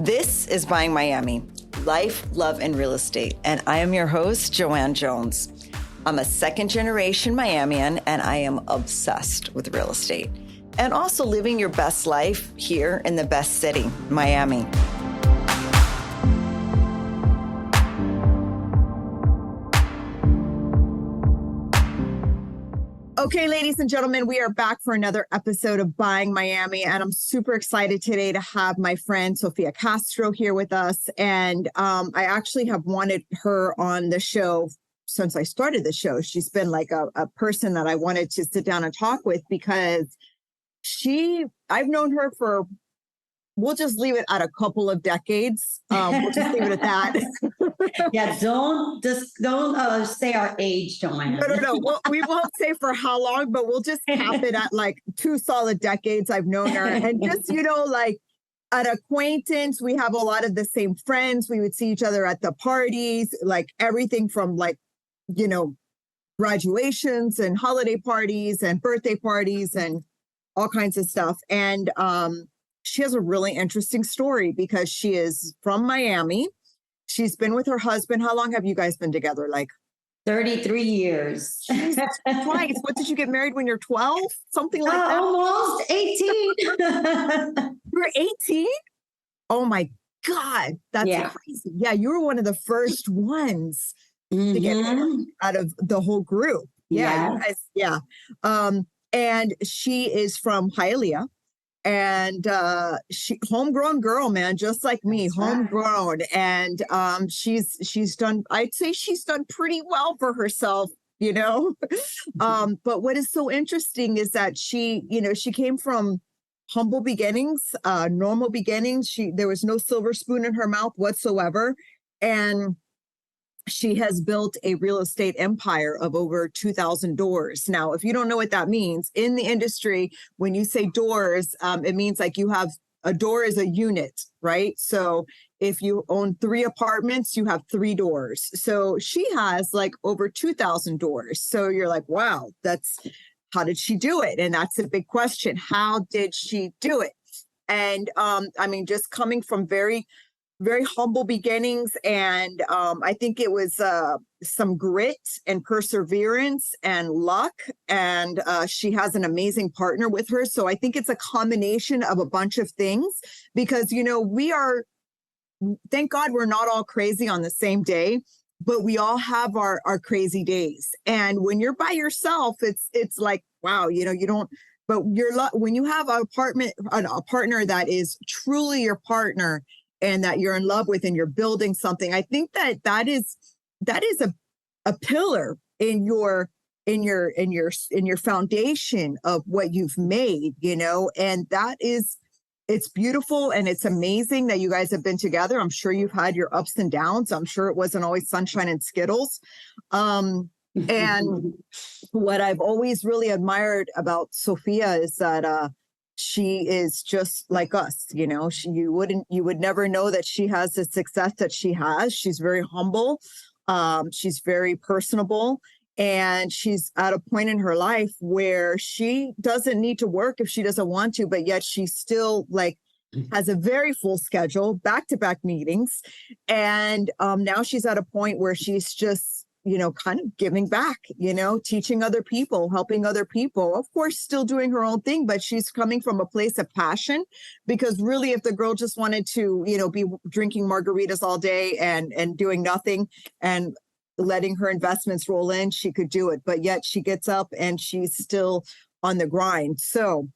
This is Buying Miami, Life, Love, and Real Estate. And I am your host, JoAnne Jones. I'm a second-generation Miamian, and I am obsessed with real estate. And also living your best life here in the best city, Miami. Okay, ladies and gentlemen, we are back for another episode of Buying Miami, and I'm super excited today to have my friend Sofia Castro here with us. And I actually have wanted her on the show since I started the show. She's been like a person that I wanted to sit down and talk with because I've known her for, we'll just leave it at a couple of decades. We'll just leave it at that. Yeah, don't say our age, JoAnne. No. Well, we won't say for how long, but we'll just cap it at like 2 solid decades I've known her. And just, like an acquaintance, we have a lot of the same friends. We would see each other at the parties, like everything from like, graduations and holiday parties and birthday parties and all kinds of stuff. And she has a really interesting story because she is from Miami. She's been with her husband. How long have you guys been together? Like 33 years. Jesus Christ. What, did you get married when you're 12? Something like that? Almost 18. You're 18? Oh my God. That's crazy. Yeah, you were one of the first ones to get married out of the whole group. Yeah. You guys, and she is from Hialeah. And she homegrown girl, man, just like me, homegrown. And she's done, I'd say she's done pretty well for herself, But what is so interesting is that she came from humble beginnings, normal beginnings. There was no silver spoon in her mouth whatsoever. And she has built a real estate empire of over 2,000 doors. Now, if you don't know what that means, in the industry, when you say doors, it means like you have a door is a unit, right? So if you own 3 apartments, you have 3 doors. So she has like over 2,000 doors. So you're like, wow, how did she do it? And that's a big question. How did she do it? And just coming from very humble beginnings. And I think it was some grit and perseverance and luck. And she has an amazing partner with her. So I think it's a combination of a bunch of things because, thank God we're not all crazy on the same day, but we all have our crazy days. And when you're by yourself, it's like, wow, you don't, but when you have a partner that is truly your partner, and that you're in love with and you're building something, I think that is a pillar in your foundation of what you've made, and it's beautiful and it's amazing that you guys have been together. I'm sure you've had your ups and downs. I'm sure it wasn't always sunshine and Skittles. And what I've always really admired about Sofia is that she is just like us, you would never know that she has the success that she has. She's very humble. She's very personable, and she's at a point in her life where she doesn't need to work if she doesn't want to, but yet she still has a very full schedule, back-to-back meetings. And now she's at a point where she's just, kind of giving back, teaching other people, helping other people, of course, still doing her own thing, but she's coming from a place of passion because really, if the girl just wanted to, be drinking margaritas all day and doing nothing and letting her investments roll in, she could do it. But yet she gets up and she's still on the grind. So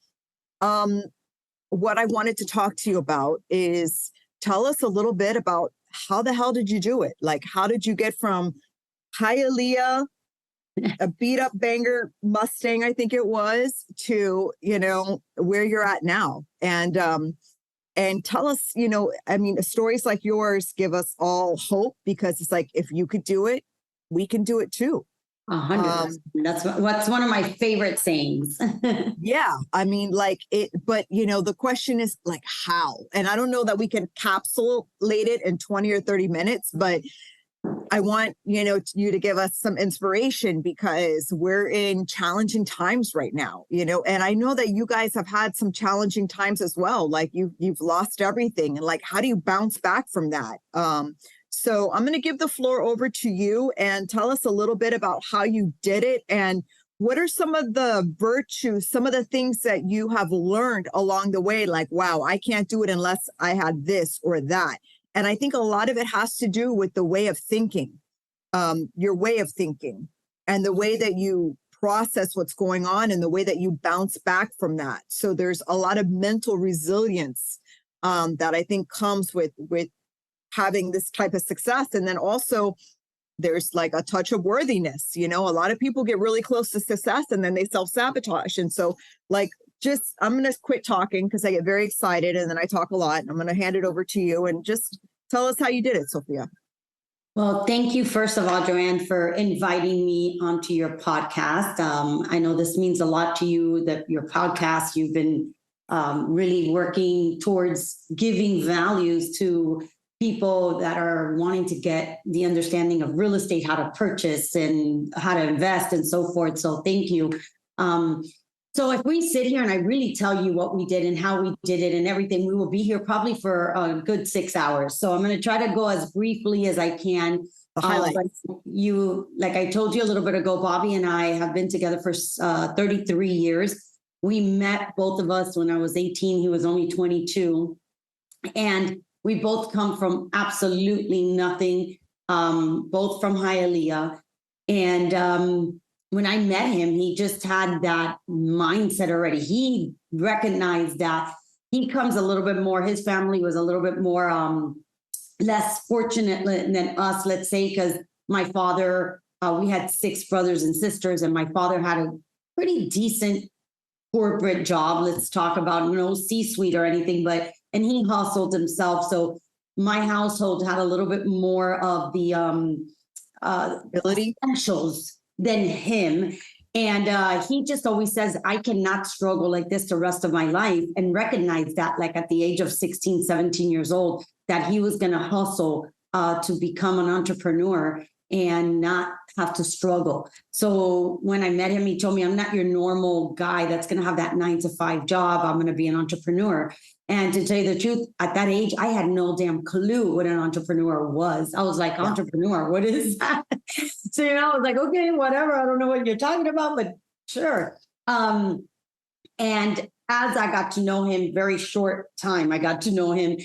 what I wanted to talk to you about is tell us a little bit about how the hell did you do it? Like, how did you get from Hialeah, a beat up banger Mustang, I think it was, to, where you're at now. And tell us, stories like yours give us all hope because it's like, if you could do it, we can do it too. 100%. That's one of my favorite sayings. Yeah. But the question is like, how? And I don't know that we can capsulate it in 20 or 30 minutes, but I want, you to give us some inspiration because we're in challenging times right now, and I know that you guys have had some challenging times as well. Like you've lost everything, and like, how do you bounce back from that? So I'm going to give the floor over to you and tell us a little bit about how you did it and what are some of the virtues, some of the things that you have learned along the way? Like, wow, I can't do it unless I had this or that. And I think a lot of it has to do with the way of thinking, your way of thinking, and the way that you process what's going on and the way that you bounce back from that. So there's a lot of mental resilience that I think comes with having this type of success. And then also there's like a touch of worthiness. A lot of people get really close to success and then they self-sabotage. And so like, I'm going to quit talking because I get very excited and then I talk a lot. And I'm going to hand it over to you and just tell us how you did it, Sofia. Well, thank you, first of all, JoAnne, for inviting me onto your podcast. I know this means a lot to you, that your podcast, you've been really working towards giving values to people that are wanting to get the understanding of real estate, how to purchase and how to invest and so forth. So thank you. So if we sit here and I really tell you what we did and how we did it and everything, we will be here probably for a good 6 hours. So I'm going to try to go as briefly as I can. Like I told you a little bit ago, Bobby and I have been together for 33 years. We met, both of us, when I was 18. He was only 22. And we both come from absolutely nothing, both from Hialeah. And when I met him, he just had that mindset already. He recognized that he comes a little bit more, his family was a little bit more less fortunate than us, let's say, because my father, we had 6 brothers and sisters, and my father had a pretty decent corporate job. Let's talk about no C-suite or anything, and he hustled himself. So my household had a little bit more of the essentials than him. And he just always says, I cannot struggle like this the rest of my life, and recognize that, like at the age of 16, 17 years old, that he was going to hustle to become an entrepreneur and not have to struggle. So when I met him, he told me, I'm not your normal guy that's going to have that 9-to-5 job. I'm going to be an entrepreneur. And to tell you the truth, at that age, I had no damn clue what an entrepreneur was. I was like, entrepreneur, what is that? So, I was like, okay, whatever. I don't know what you're talking about, but sure. And as I got to know him, very short time, I got to know him.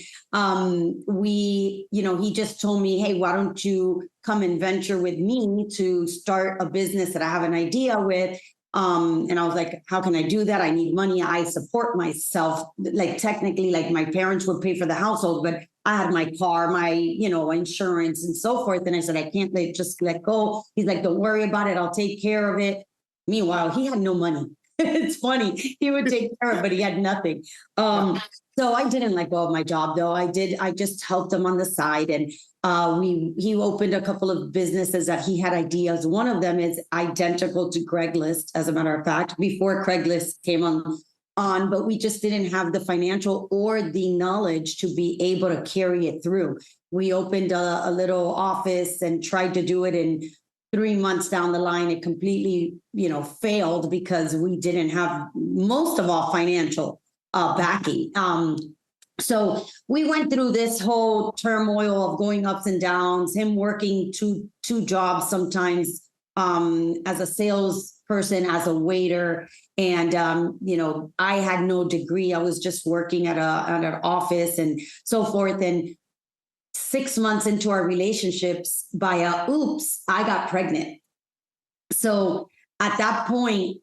He just told me, hey, why don't you come and venture with me to start a business that I have an idea with? And I was like, how can I do that? I need money. I support myself. Like technically, like my parents would pay for the household, but I had my car, my, insurance and so forth. And I said, I can't just let go. He's like, don't worry about it. I'll take care of it. Meanwhile, he had no money. It's funny. He would take care of it, but he had nothing. So I didn't let go of my job, though. I just helped him on the side. And he opened a couple of businesses that he had ideas. One of them is identical to Craigslist, as a matter of fact, before Craigslist came on, but we just didn't have the financial or the knowledge to be able to carry it through. We opened a little office and tried to do it, in 3 months down the line, it completely, failed because we didn't have most of all financial backing. So we went through this whole turmoil of going ups and downs, him working two jobs sometimes, as a salesperson, as a waiter. And, I had no degree. I was just working at an office and so forth. And 6 months into our relationships, I got pregnant. So at that point,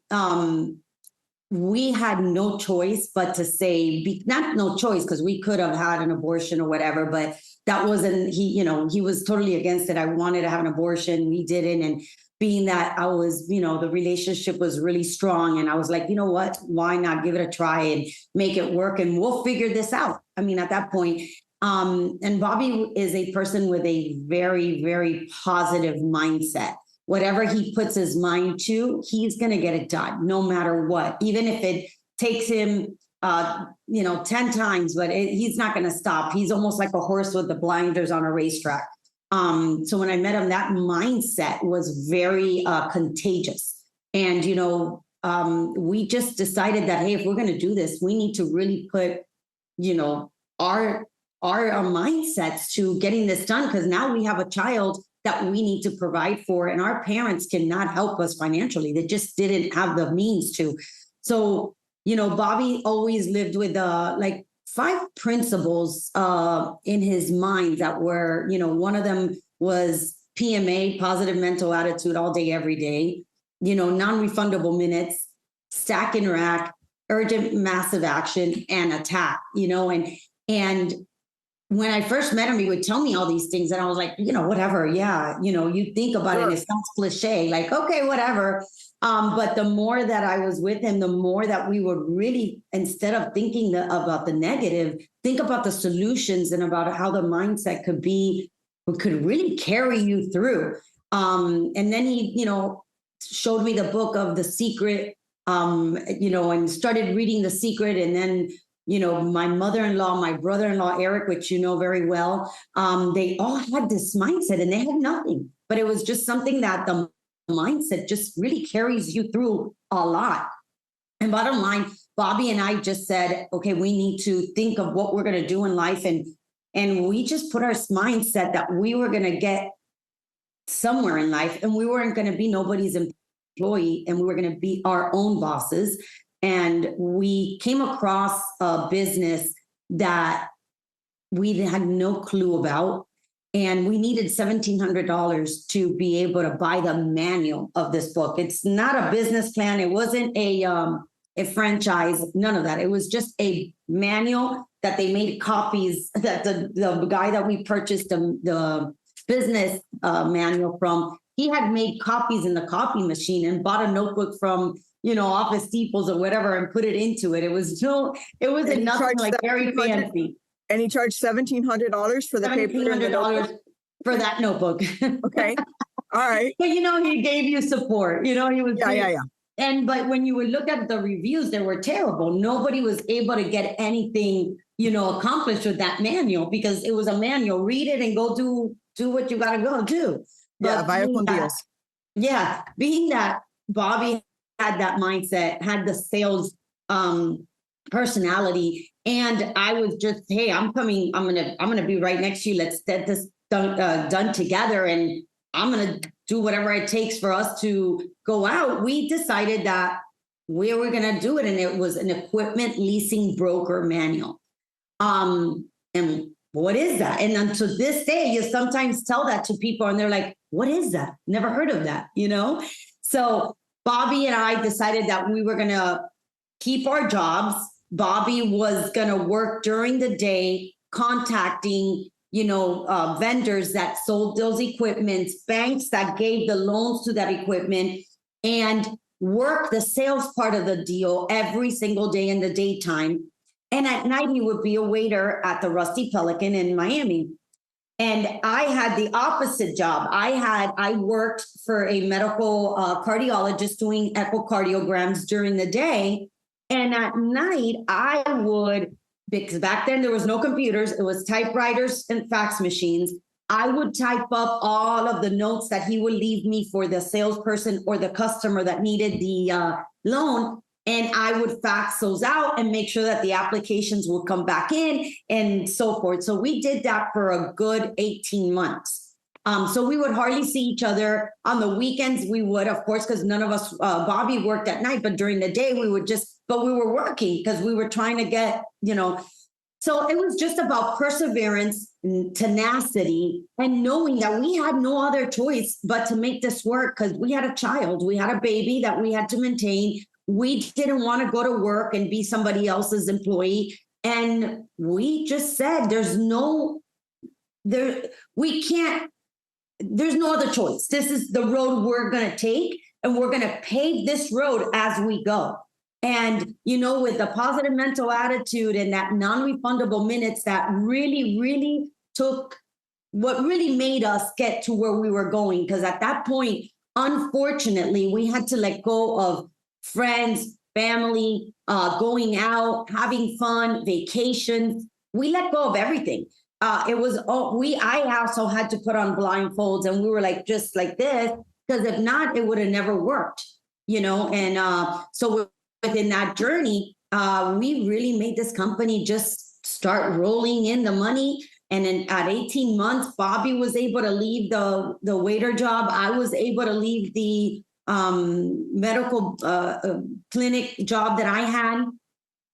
we had no choice but to say, not no choice, because we could have had an abortion or whatever, but that wasn't, he was totally against it. I wanted to have an abortion. We didn't. And being that I was, the relationship was really strong. And I was like, you know what, why not give it a try and make it work? And we'll figure this out. I mean, at that point, and Bobby is a person with a very, very positive mindset. Whatever he puts his mind to, he's going to get it done no matter what, even if it takes him, 10 times, but he's not going to stop. He's almost like a horse with the blinders on a racetrack. So when I met him, that mindset was very contagious. And, we just decided that, hey, if we're going to do this, we need to really put, our mindsets to getting this done, because now we have a child that we need to provide for, and our parents cannot help us financially. They just didn't have the means to. So, Bobby always lived with like 5 principles in his mind that were, one of them was PMA, positive mental attitude, all day, every day, non-refundable minutes, stack and rack, urgent, massive action, and attack, and when I first met him, he would tell me all these things, and I was like, whatever. Yeah. You think about it, and it sounds cliche, like, okay, whatever. But the more that I was with him, the more that we would really, instead of thinking about the negative, think about the solutions and about how the mindset could really carry you through. And then he, showed me the book of The Secret, and started reading The Secret. And then, my mother-in-law, my brother-in-law, Eric, which you know very well, they all had this mindset and they had nothing, but it was just something that the mindset just really carries you through a lot. And bottom line, Bobby and I just said, okay, we need to think of what we're going to do in life. And we just put our mindset that we were going to get somewhere in life, and we weren't going to be nobody's employee, and we were going to be our own bosses. And we came across a business that we had no clue about. And we needed $1,700 to be able to buy the manual of this book. It's not a business plan. It wasn't a franchise, none of that. It was just a manual that they made copies, that the guy that we purchased the business manual from, he had made copies in the copy machine and bought a notebook from, Office Depots or whatever, and put it into it. It wasn't nothing like very fancy. And he charged $1,700 for the paper and the notebook? For that notebook. Okay. All right. But he gave you support. He was yeah. But when you would look at the reviews, they were terrible. Nobody was able to get anything, accomplished with that manual, because it was a manual. Read it and go do what you gotta go do. But buy up on deals. Yeah. Being that Bobby had that mindset, had the sales personality, and I was just, hey, I'm coming, I'm gonna be right next to you. Let's get this done together, and I'm gonna do whatever it takes for us to go out. We decided that we were gonna do it, and it was an equipment leasing broker manual. And what is that? And until this day, you sometimes tell that to people, and they're like, what is that? Never heard of that, So Bobby and I decided that we were gonna keep our jobs. Bobby was going to work during the day, contacting, vendors that sold those equipments, banks that gave the loans to that equipment, and work the sales part of the deal every single day in the daytime. And at night, he would be a waiter at the Rusty Pelican in Miami. And I had the opposite job. I worked for a medical cardiologist doing echocardiograms during the day. And at night, I would, because back then there was no computers, it was typewriters and fax machines. I would type up all of the notes that he would leave me for the salesperson or the customer that needed the loan. And I would fax those out and make sure that the applications would come back in and so forth. So we did that for a good 18 months. So we would hardly see each other. On the weekends, we would, of course, because none of us, Bobby worked at night, but during the day, we were working because we were trying to get, So it was just about perseverance and tenacity, and knowing that we had no other choice but to make this work, because we had a child, we had a baby that we had to maintain. We didn't want to go to work and be somebody else's employee. And we just said, there's no other choice. This is the road we're going to take, and we're going to pave this road as we go. And, with the positive mental attitude and that non-refundable minutes, that really, really took what really made us get to where we were going. Because at that point, unfortunately, we had to let go of friends, family, going out, having fun, vacations. We let go of everything. it was, I also had to put on blindfolds, and we were like, just like this, because if not, it would have never worked, and so within that journey, we really made this company just start rolling in the money. And then at 18 months, Bobby was able to leave the waiter job. I was able to leave the medical clinic job that I had.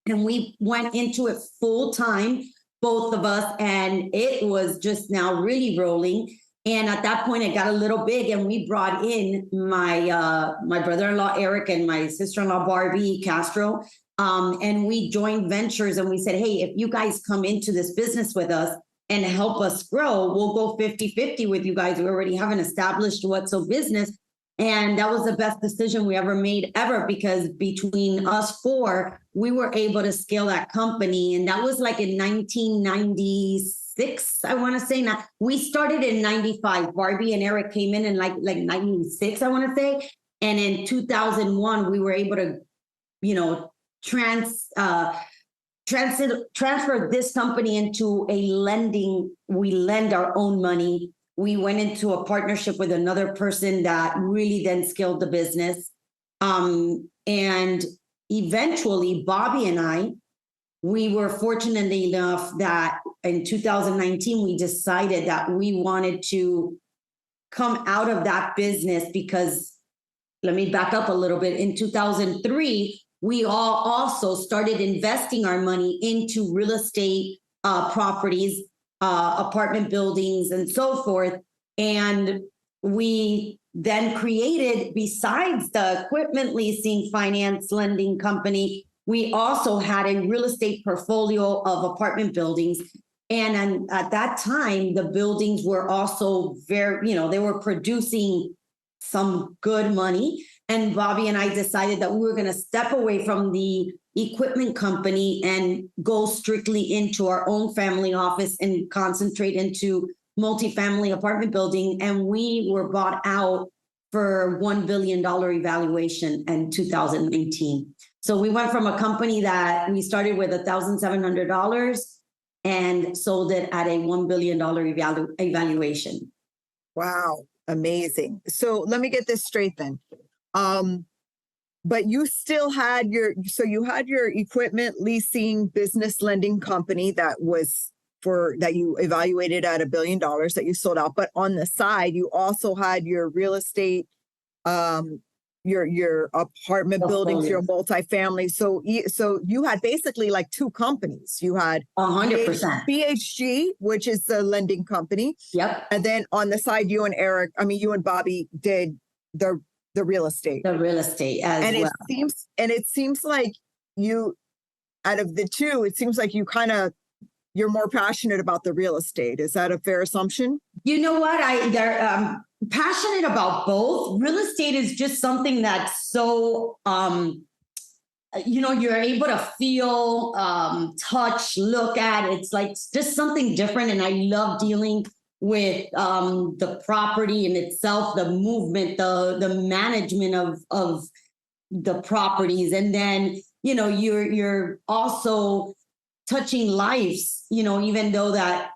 And we went into it full time, both of us. And it was just now really rolling. And at that point, it got a little big, and we brought in my brother-in-law, Eric, and my sister-in-law, Barbie Castro. And we joined ventures, and we said, hey, if you guys come into this business with us and help us grow, we'll go 50-50 with you guys. We already have an established What's So business. And that was the best decision we ever made ever, because between us four, we were able to scale that company. And that was like in 1996, I want to say. Now, we started in 95. Barbie and Eric came in like 96, I want to say. And in 2001, we were able to, transfer this company into a lending. We lend our own money. We went into a partnership with another person that really then scaled the business. And eventually, Bobby and I, we were fortunate enough that in 2019, we decided that we wanted to come out of that business, because let me back up a little bit. In 2003, we all also started investing our money into real estate properties, apartment buildings, and so forth. And we then created, besides the equipment leasing finance lending company, we also had a real estate portfolio of apartment buildings. And at that time, the buildings were also very, they were producing some good money. And Bobby and I decided that we were going to step away from the equipment company and go strictly into our own family office and concentrate into multifamily apartment building. And we were bought out for $1 billion evaluation in 2019. So we went from a company that we started with $1,700 and sold it at a $1 billion evaluation. Wow. Amazing. So let me get this straight then. But you still had you had your equipment leasing business lending company that you evaluated at $1 billion that you sold out. But on the side, you also had your real estate, your apartment buildings, your multifamily. So you had basically like two companies. You had 100% BHG, which is the lending company. Yep. And then on the side, you and Bobby did the real estate. The real estate as well. It seems like you, out of the two, it seems like you're more passionate about the real estate. Is that a fair assumption? You know what? They're passionate about both. Real estate is just something that's so, you're able to feel, touch, look at. It's like just something different. And I love dealing with the property in itself, the movement, the management of the properties. And then, you're also touching lives, even though that,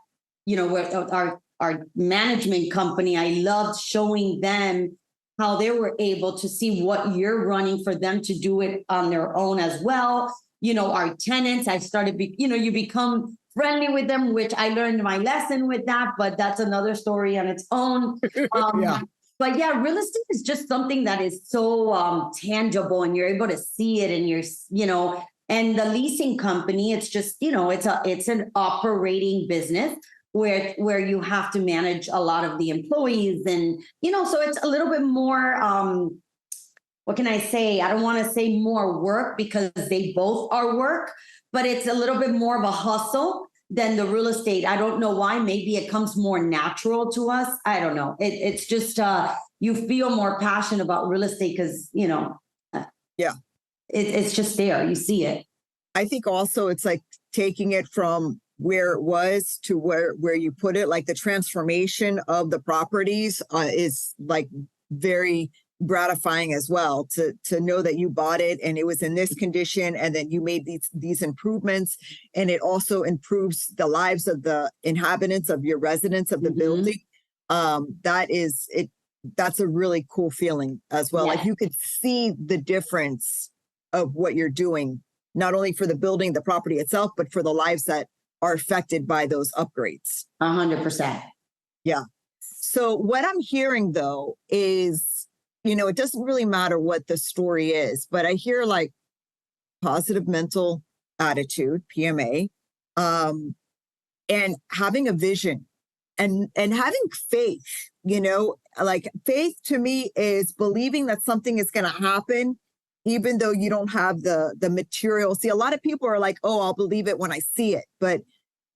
our management company, I loved showing them how they were able to see what you're running for them to do it on their own as well. Our tenants, I started, you become friendly with them, which I learned my lesson with that, but that's another story on its own. Yeah. But yeah, real estate is just something that is so tangible, and you're able to see it, and and the leasing company, it's just, it's an operating business where you have to manage a lot of the employees, and, so it's a little bit more, what can I say? I don't want to say more work, because they both are work, but it's a little bit more of a hustle than the real estate. I don't know why. Maybe it comes more natural to us. I don't know. It's just, you feel more passionate about real estate because, yeah, it's just there. You see it. I think also it's like taking it from where it was to where you put it, like the transformation of the properties is like very gratifying as well to know that you bought it and it was in this condition, and then you made these improvements, and it also improves the lives of the inhabitants, of your residents of the building. That is it. That's a really cool feeling as well. Like you could see the difference of what you're doing, not only for the building, the property itself, but for the lives that are affected by those upgrades. 100%. Yeah. So what I'm hearing though is, it doesn't really matter what the story is, but I hear like positive mental attitude, PMA, and having a vision and having faith, like faith to me is believing that something is going to happen, even though you don't have the material. See, a lot of people are like, oh, I'll believe it when I see it. But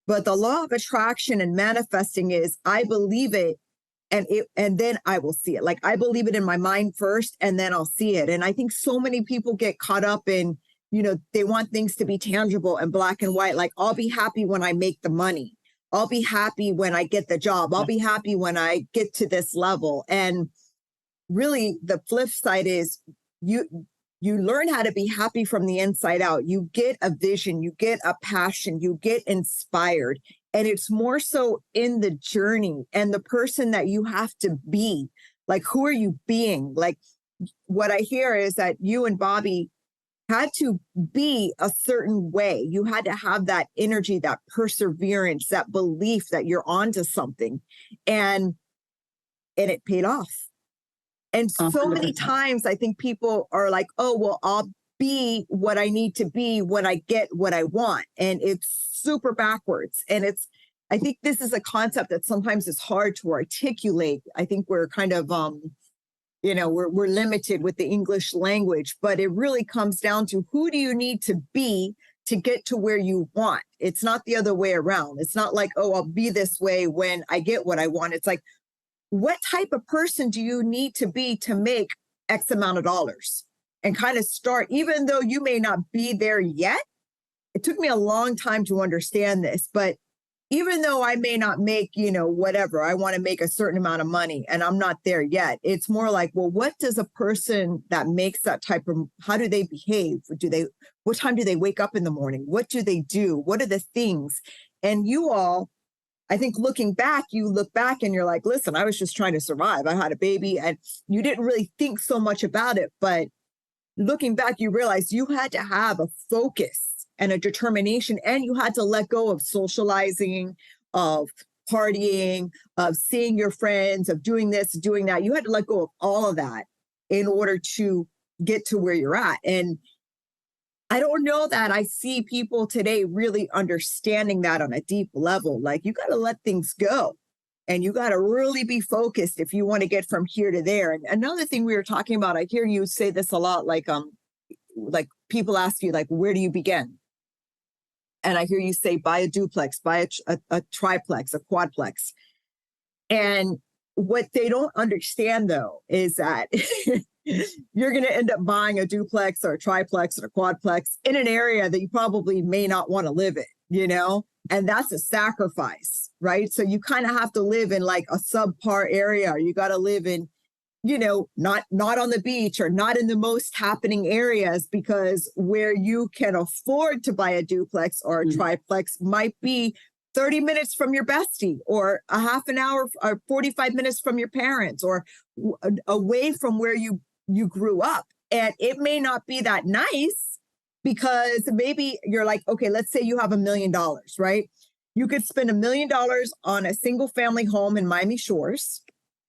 the law of attraction and manifesting is I believe it and then I will see it. Like I believe it in my mind first and then I'll see it. And I think so many people get caught up in, they want things to be tangible and black and white. Like I'll be happy when I make the money. I'll be happy when I get the job. I'll be happy when I get to this level. And really the flip side is you learn how to be happy from the inside out. You get a vision, you get a passion, you get inspired. And it's more so in the journey and the person that you have to be. Like, who are you being? Like, what I hear is that you and Bobby had to be a certain way. You had to have that energy, that perseverance, that belief that you're onto something. And it paid off. And so 100%. many times I think people are like, oh, well, I'll be what I need to be when I get what I want. And it's super backwards. And I think this is a concept that sometimes is hard to articulate. I think we're kind of, we're limited with the English language, but it really comes down to who do you need to be to get to where you want? It's not the other way around. It's not like, oh, I'll be this way when I get what I want. It's like, what type of person do you need to be to make X amount of dollars and kind of start, even though you may not be there yet? It took me a long time to understand this, but even though I may not make, whatever, I want to make a certain amount of money and I'm not there yet. It's more like, well, what does a person that makes that type of, how do they behave? What time do they wake up in the morning? What do they do? What are the things? And you all, I think looking back, you look back and you're like, listen, I was just trying to survive. I had a baby and you didn't really think so much about it. But looking back, you realize you had to have a focus and a determination, and you had to let go of socializing, of partying, of seeing your friends, of doing this, doing that. You had to let go of all of that in order to get to where you're at. And I don't know that I see people today really understanding that on a deep level. Like you got to let things go and you got to really be focused if you want to get from here to there. And another thing we were talking about, I hear you say this a lot, like people ask you, like, where do you begin? And I hear you say, buy a duplex, buy a triplex, a quadplex. And what they don't understand, though, is that you're going to end up buying a duplex or a triplex or a quadplex in an area that you probably may not want to live in, and that's a sacrifice, right? So you kind of have to live in like a subpar area, or you got to live in, not on the beach or not in the most happening areas, because where you can afford to buy a duplex or a triplex might be 30 minutes from your bestie, or a half an hour or 45 minutes from your parents, or away from where you grew up. And it may not be that nice, because maybe you're like, okay, let's say you have $1 million, right? You could spend $1 million on a single family home in Miami Shores,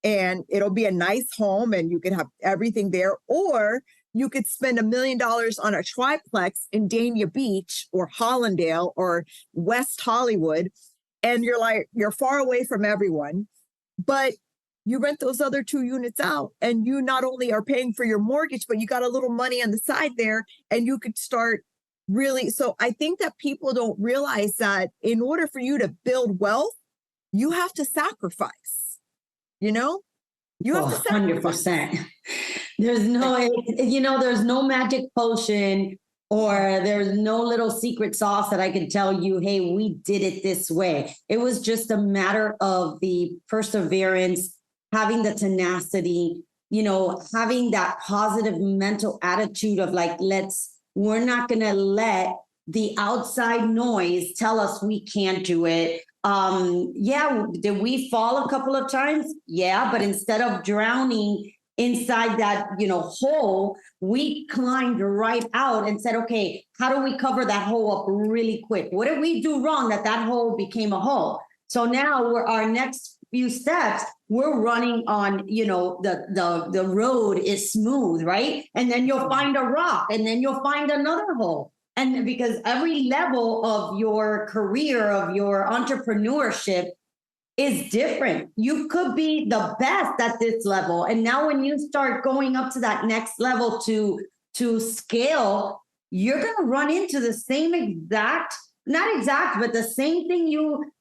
and it'll be a nice home and you can have everything there. Or you could spend $1 million on a triplex in Dania Beach or Hollandale or West Hollywood. And you're far away from everyone, but you rent those other 2 units out, and you not only are paying for your mortgage, but you got a little money on the side there, and you could start really. So I think that people don't realize that in order for you to build wealth, you have to sacrifice. You have to sacrifice. 100%. There's no magic potion, or there's no little secret sauce that I can tell you, hey, we did it this way. It was just a matter of the perseverance, having the tenacity, having that positive mental attitude of like, we're not going to let the outside noise tell us we can't do it. Yeah, did we fall a couple of times? Yeah, but instead of drowning inside that, hole, we climbed right out and said, okay, how do we cover that hole up really quick? What did we do wrong that hole became a hole? So now our next few steps, we're running on, the road is smooth, right? And then you'll find a rock, and then you'll find another hole. And because every level of your career, of your entrepreneurship is different. You could be the best at this level. And now when you start going up to that next level to scale, you're going to run into the same exact, not exact, but the same thing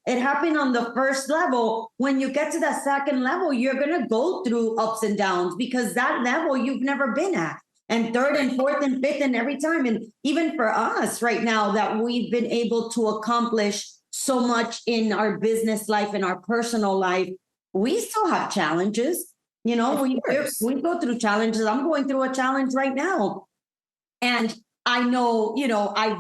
it happened on the first level. When you get to the second level, you're going to go through ups and downs because that level you've never been at. And third and fourth and fifth and every time. And even for us right now that we've been able to accomplish so much in our business life and our personal life, we still have challenges. We go through challenges. I'm going through a challenge right now. And I know, I've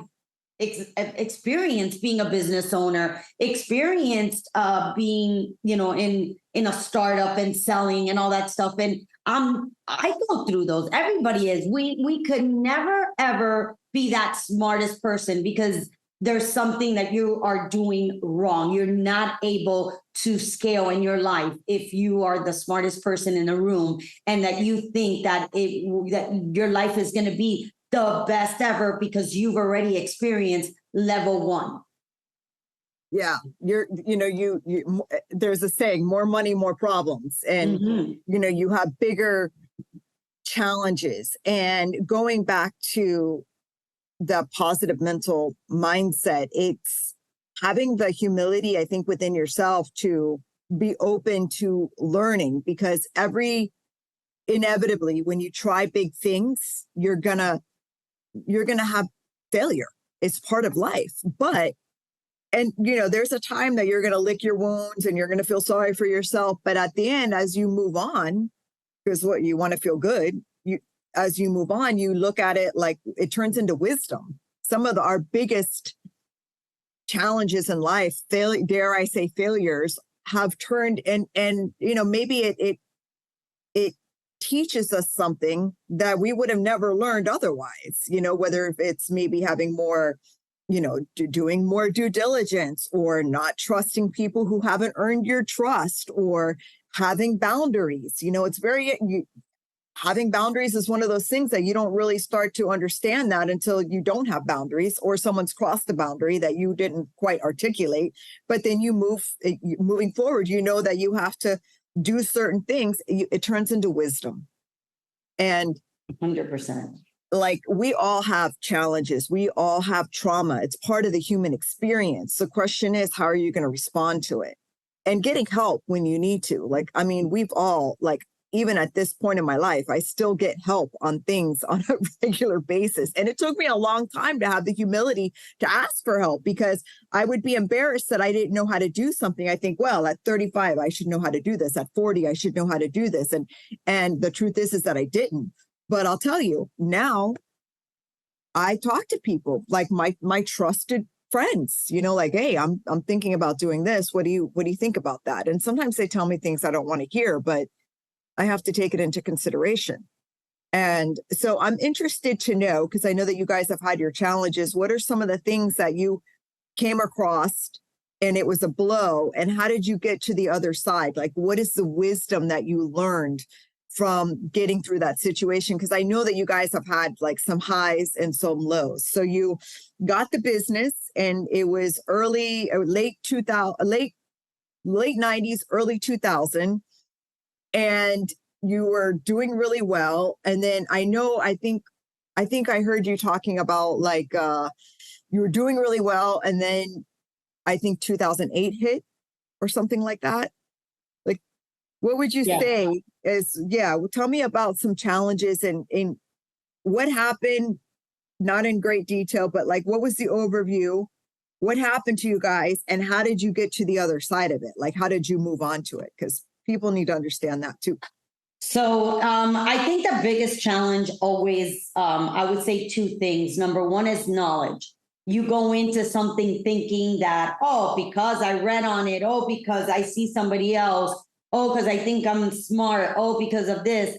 experienced being a business owner, experienced being, in a startup and selling and all that stuff. And I go through those. Everybody is. We could never, ever be that smartest person because there's something that you are doing wrong. You're not able to scale in your life if you are the smartest person in the room and that you think that your life is going to be the best ever because you've already experienced level one. Yeah, there's a saying, more money, more problems. And, you have bigger challenges. And going back to the positive mental mindset, it's having the humility, I think, within yourself to be open to learning, because inevitably, when you try big things, you're gonna have failure. It's part of life. And there's a time that you're going to lick your wounds and you're going to feel sorry for yourself. But at the end, as you move on, because you want to feel good, as you move on, you look at it like it turns into wisdom. Some of our biggest challenges in life, dare I say failures, have turned and maybe it teaches us something that we would have never learned otherwise, whether it's maybe having more, doing more due diligence, or not trusting people who haven't earned your trust, or having boundaries. Having boundaries is one of those things that you don't really start to understand that until you don't have boundaries, or someone's crossed the boundary that you didn't quite articulate. But then moving forward, that you have to do certain things. It turns into wisdom. And 100%. Like, we all have challenges. We all have trauma. It's part of the human experience. The question is, how are you going to respond to it? And getting help when you need to. We've all, even at this point in my life, I still get help on things on a regular basis. And it took me a long time to have the humility to ask for help, because I would be embarrassed that I didn't know how to do something. I think, well, at 35, I should know how to do this. At 40, I should know how to do this. And the truth is that I didn't. But I'll tell you, now I talk to people like my trusted friends, hey, I'm thinking about doing this. What do you think about that? And sometimes they tell me things I don't want to hear, but I have to take it into consideration. And so I'm interested to know, because I know that you guys have had your challenges. What are some of the things that you came across and it was a blow? And how did you get to the other side? What is the wisdom that you learned from getting through that situation? Because I know that you guys have had some highs and some lows. So you got the business, and it was late 90s, early 2000. And you were doing really well. And then I think I heard you talking about you were doing really well. And then I think 2008 hit or something like that. What would you say tell me about some challenges and what happened, not in great detail, but what was the overview? What happened to you guys, and how did you get to the other side of it? How did you move on to it? Because people need to understand that too. So I think the biggest challenge always, I would say two things. Number one is knowledge. You go into something thinking that, oh, because I read on it, oh, because I see somebody else, oh, because I think I'm smart, oh, because of this.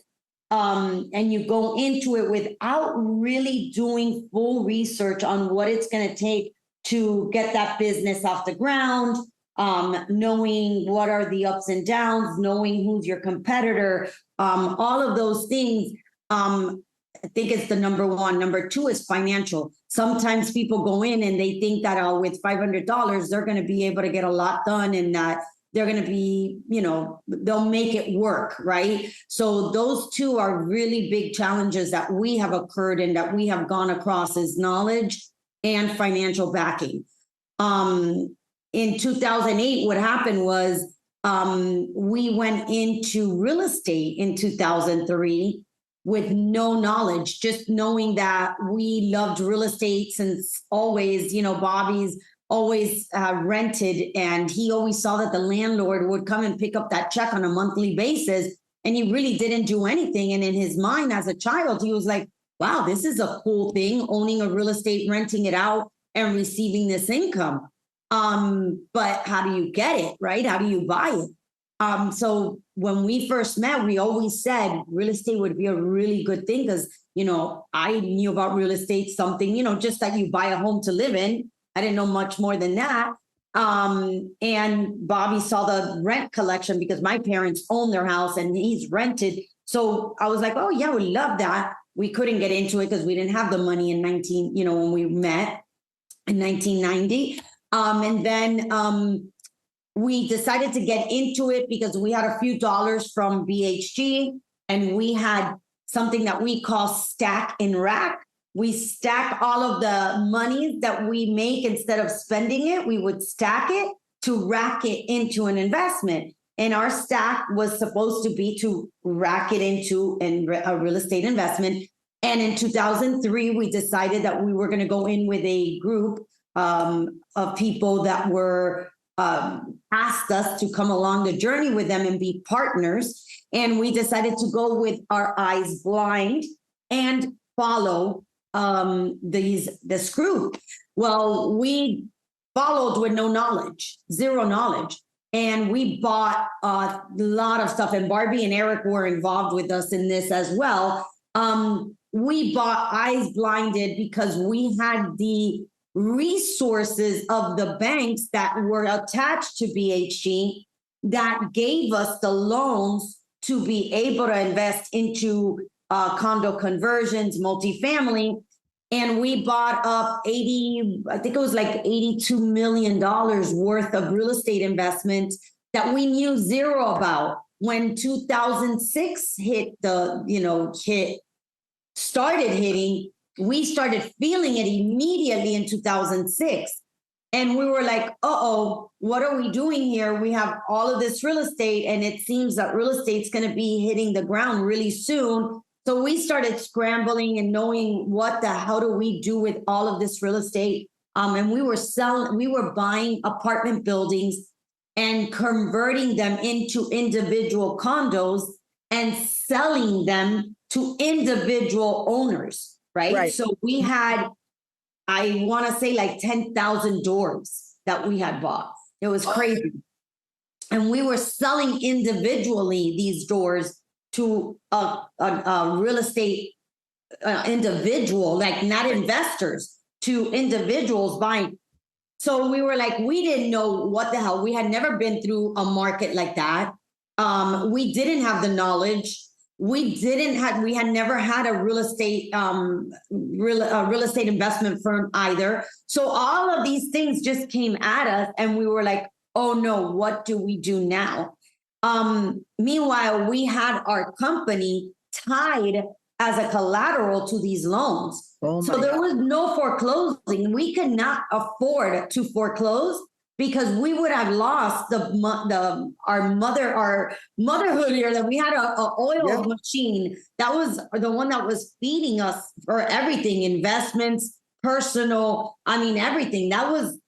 And you go into it without really doing full research on what it's going to take to get that business off the ground, knowing what are the ups and downs, knowing who's your competitor, all of those things. I think it's the number one. Number two is financial. Sometimes people go in and they think that with $500, they're going to be able to get a lot done and that they're going to be, they'll make it work, right? So those two are really big challenges that we have occurred and that we have gone across is knowledge and financial backing. In 2008, what happened was we went into real estate in 2003 with no knowledge, just knowing that we loved real estate since always, Bobby's always rented, and he always saw that the landlord would come and pick up that check on a monthly basis, and he really didn't do anything. And in his mind as a child, he was like, wow, this is a cool thing, owning a real estate, renting it out and receiving this income. But how do you get it, right? How do you buy it? So when we first met, we always said real estate would be a really good thing because, I knew about real estate, something, just that you buy a home to live in. I didn't know much more than that. And Bobby saw the rent collection because my parents own their house and he's rented. So I was like, oh yeah, we love that. We couldn't get into it because we didn't have the money in when we met in 1990. And then we decided to get into it because we had a few dollars from BHG and we had something that we call stack and rack. We stack all of the money that we make instead of spending it. We would stack it to rack it into an investment. And our stack was supposed to be to rack it into a real estate investment. And in 2003, we decided that we were going to go in with a group of people that were asked us to come along the journey with them and be partners. And we decided to go with our eyes blind and follow this group. Well, we followed with no knowledge, zero knowledge. And we bought a lot of stuff. And Barbie and Eric were involved with us in this as well. We bought eyes blinded because we had the resources of the banks that were attached to BHG that gave us the loans to be able to invest into condo conversions, multifamily. And we bought up I think it was like $82 million worth of real estate investments that we knew zero about. When 2006 started hitting, we started feeling it immediately in 2006. And we were like, uh-oh, what are we doing here? We have all of this real estate, and it seems that real estate's going to be hitting the ground really soon. So we started scrambling and knowing what the hell do we do with all of this real estate. And we were buying apartment buildings and converting them into individual condos and selling them to individual owners, right? So we had, I want to say like 10,000 doors that we had bought. It was crazy. And we were selling individually these doors to a real estate individual, like not investors, to individuals buying. So we were like, we didn't know what the hell. We had never been through a market like that. We didn't have the knowledge. We had never had a real estate investment firm either. So all of these things just came at us and we were like, oh no, what do we do now? Meanwhile, we had our company tied as a collateral to these loans. So there was no foreclosing. We could not afford to foreclose because we would have lost our motherhood here, that we had a oil machine. That was the one that was feeding us for everything, investments, personal, everything.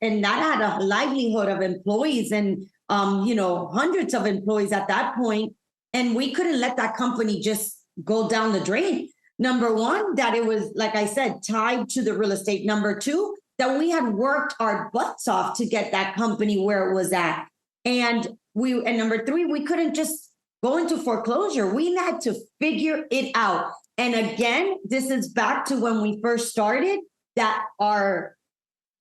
And that had a livelihood of employees and, hundreds of employees at that point. And we couldn't let that company just go down the drain. Number one, that it was, like I said, tied to the real estate. Number two, that we had worked our butts off to get that company where it was at. And number three, we couldn't just go into foreclosure. We had to figure it out. And again, this is back to when we first started, that our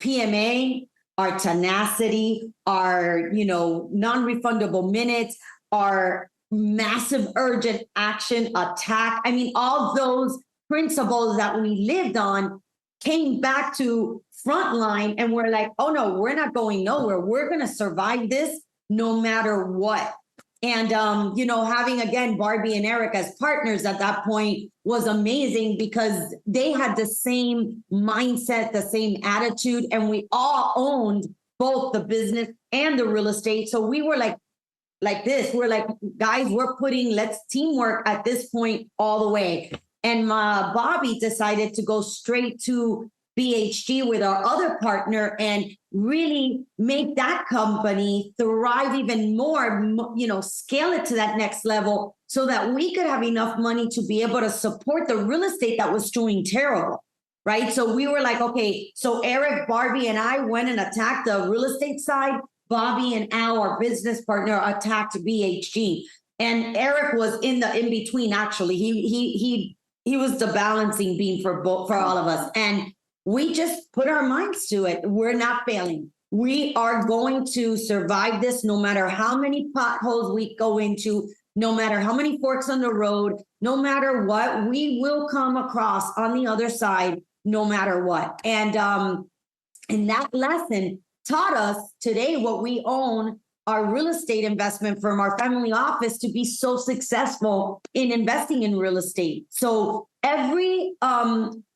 PMA, our tenacity, our, non-refundable minutes, our massive urgent action attack. I mean, all those principles that we lived on came back to frontline, and we're like, oh no, we're not going nowhere. We're going to survive this no matter what. And, having, again, Barbie and Eric as partners at that point was amazing, because they had the same mindset, the same attitude, and we all owned both the business and the real estate. So we were like this. We're like, guys, let's teamwork at this point all the way. And Bobby decided to go straight to BHG with our other partner and really make that company thrive even more, scale it to that next level so that we could have enough money to be able to support the real estate that was doing terrible, right? So we were like, okay, so Eric, Barbie, and I went and attacked the real estate side. Bobby and Al, our business partner, attacked BHG. And Eric was in between, actually. He was the balancing beam for all of us. And we just put our minds to it. We're not failing. We are going to survive this no matter how many potholes we go into, no matter how many forks on the road, no matter what, we will come across on the other side, no matter what. And that lesson taught us today what we own, our real estate investment firm, our family office, to be so successful in investing in real estate. So every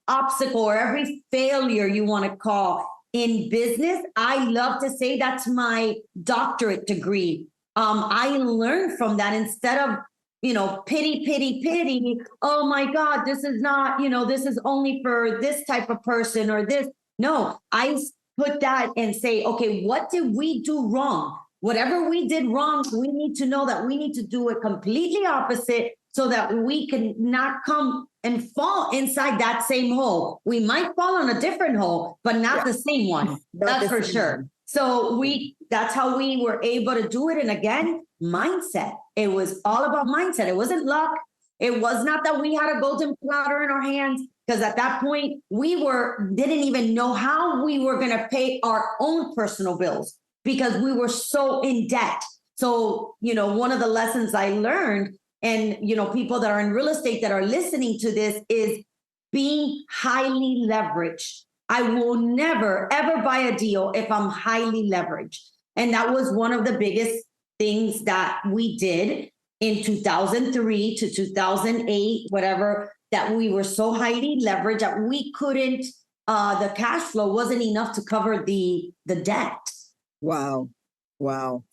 obstacle or every failure you want to call in business, I love to say that's my doctorate degree. I learned from that instead of, pity. Oh my God, this is not, this is only for this type of person or this. No, I put that and say, okay, what did we do wrong? Whatever we did wrong, we need to know that we need to do it completely opposite so that we can not come and fall inside that same hole. We might fall on a different hole, but not the same one. That's for sure. So that's how we were able to do it. And again, mindset. It was all about mindset. It wasn't luck. It was not that we had a golden platter in our hands, because at that point we didn't even know how we were going to pay our own personal bills because we were so in debt. So, one of the lessons I learned, and, people that are in real estate that are listening to this, is being highly leveraged. I will never, ever buy a deal if I'm highly leveraged. And that was one of the biggest things that we did in 2003 to 2008, whatever, that we were so highly leveraged that we couldn't, the cash flow wasn't enough to cover the debt. Wow. Well,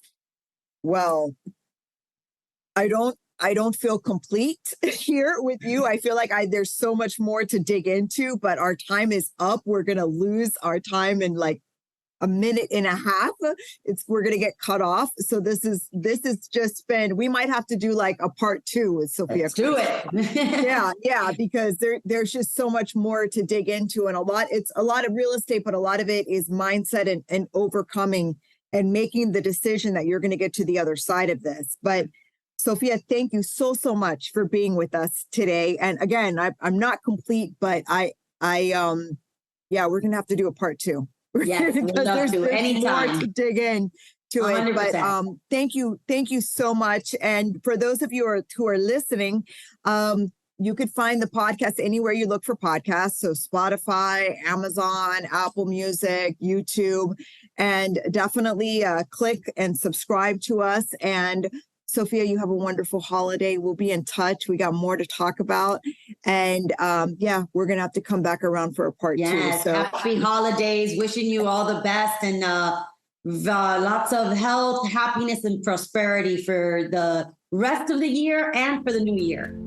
I don't feel complete here with you. I feel like there's so much more to dig into, but our time is up. We're going to lose our time in like a minute and a half. We're going to get cut off. So this is just been, we might have to do like a part 2 with Sofia. Let's do it. yeah, because there's just so much more to dig into, and it's a lot of real estate, but a lot of it is mindset and overcoming and making the decision that you're going to get to the other side of this. But Sofia, thank you so much for being with us today. And again, I'm not complete, but we're going to have to do a part 2. Yes, we'd love to anytime. More to dig in to 100%. It, but thank you so much. And for those of you who are listening, you could find the podcast anywhere you look for podcasts. So Spotify, Amazon, Apple Music, YouTube, and definitely click and subscribe to us. And Sofia, you have a wonderful holiday. We'll be in touch. We got more to talk about. And we're going to have to come back around for a part 2. So happy holidays. Wishing you all the best, and lots of health, happiness, and prosperity for the rest of the year and for the new year.